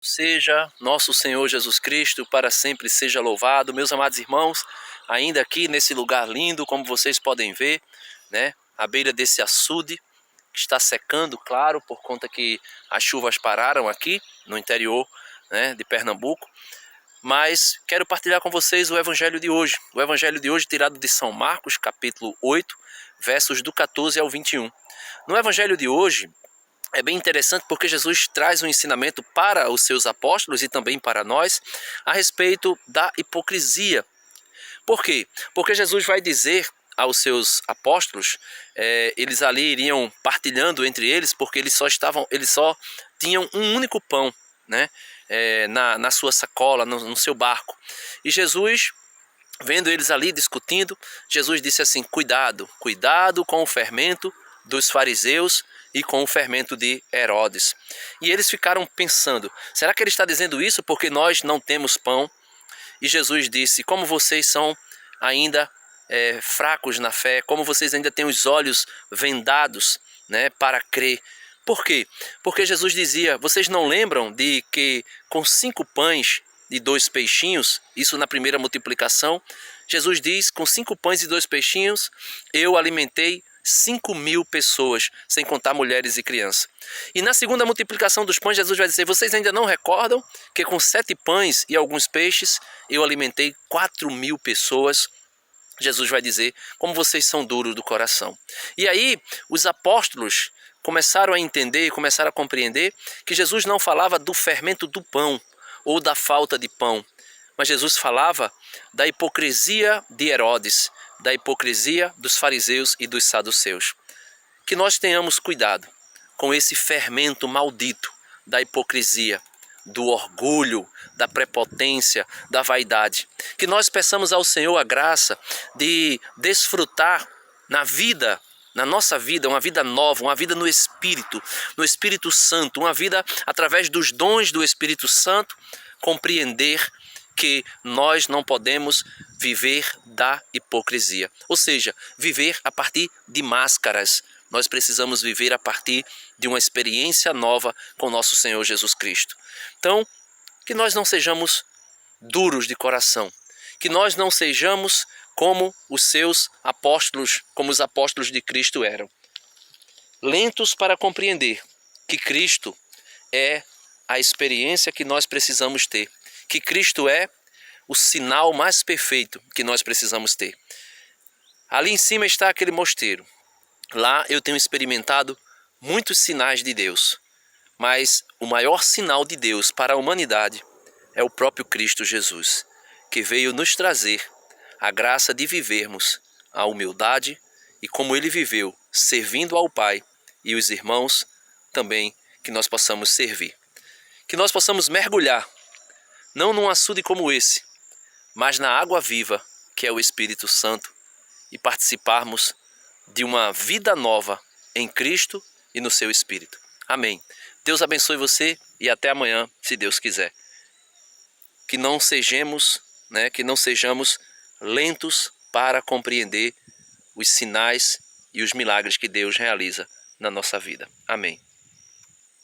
Seja nosso Senhor Jesus Cristo, para sempre seja louvado. Meus amados irmãos, ainda aqui nesse lugar lindo, como vocês podem ver, né, à beira desse açude, que está secando, claro, por conta que as chuvas pararam aqui no interior, né, de Pernambuco. Mas quero partilhar com vocês o Evangelho de hoje. O Evangelho de hoje tirado de São Marcos, capítulo 8, versos do 14 ao 21. No Evangelho de hoje, é bem interessante porque Jesus traz um ensinamento para os seus apóstolos e também para nós a respeito da hipocrisia. Por quê? Porque Jesus vai dizer aos seus apóstolos, eles ali iriam partilhando entre eles, porque eles só tinham um único pão, né? Na sua sacola, no seu barco. E Jesus, vendo eles ali discutindo, Jesus disse assim: cuidado com o fermento dos fariseus e com o fermento de Herodes. E eles ficaram pensando, será que ele está dizendo isso porque nós não temos pão? E Jesus disse: como vocês são ainda fracos na fé, como vocês ainda têm os olhos vendados, né, para crer. Por quê? Porque Jesus dizia: vocês não lembram de que com 5 pães e 2 peixinhos, isso na primeira multiplicação, Jesus diz: com 5 pães e 2 peixinhos eu alimentei 5.000 pessoas, sem contar mulheres e crianças. E na segunda multiplicação dos pães, Jesus vai dizer: vocês ainda não recordam que com 7 pães e alguns peixes eu alimentei 4.000 pessoas? Jesus vai dizer: como vocês são duros do coração. E aí os apóstolos começaram a entender, começaram a compreender que Jesus não falava do fermento do pão ou da falta de pão, mas Jesus falava da hipocrisia de Herodes, da hipocrisia dos fariseus e dos saduceus. Que nós tenhamos cuidado com esse fermento maldito da hipocrisia, do orgulho, da prepotência, da vaidade. Que nós peçamos ao Senhor a graça de desfrutar na nossa vida, uma vida nova, uma vida no Espírito Santo, uma vida através dos dons do Espírito Santo, compreender que nós não podemos viver da hipocrisia, ou seja, viver a partir de máscaras. Nós precisamos viver a partir de uma experiência nova com nosso Senhor Jesus Cristo. Então, que nós não sejamos duros de coração, que nós não sejamos como os seus apóstolos, como os apóstolos de Cristo eram. Lentos para compreender que Cristo é a experiência que nós precisamos ter, que Cristo é o sinal mais perfeito que nós precisamos ter. Ali em cima está aquele mosteiro. Lá eu tenho experimentado muitos sinais de Deus, mas o maior sinal de Deus para a humanidade é o próprio Cristo Jesus, que veio nos trazer a graça de vivermos a humildade e como Ele viveu, servindo ao Pai e os irmãos também, que nós possamos servir. Que nós possamos mergulhar, não num açude como esse, mas na água viva, que é o Espírito Santo, e participarmos de uma vida nova em Cristo e no seu Espírito. Amém. Deus abençoe você e até amanhã, se Deus quiser. Que não sejamos lentos para compreender os sinais e os milagres que Deus realiza na nossa vida. Amém.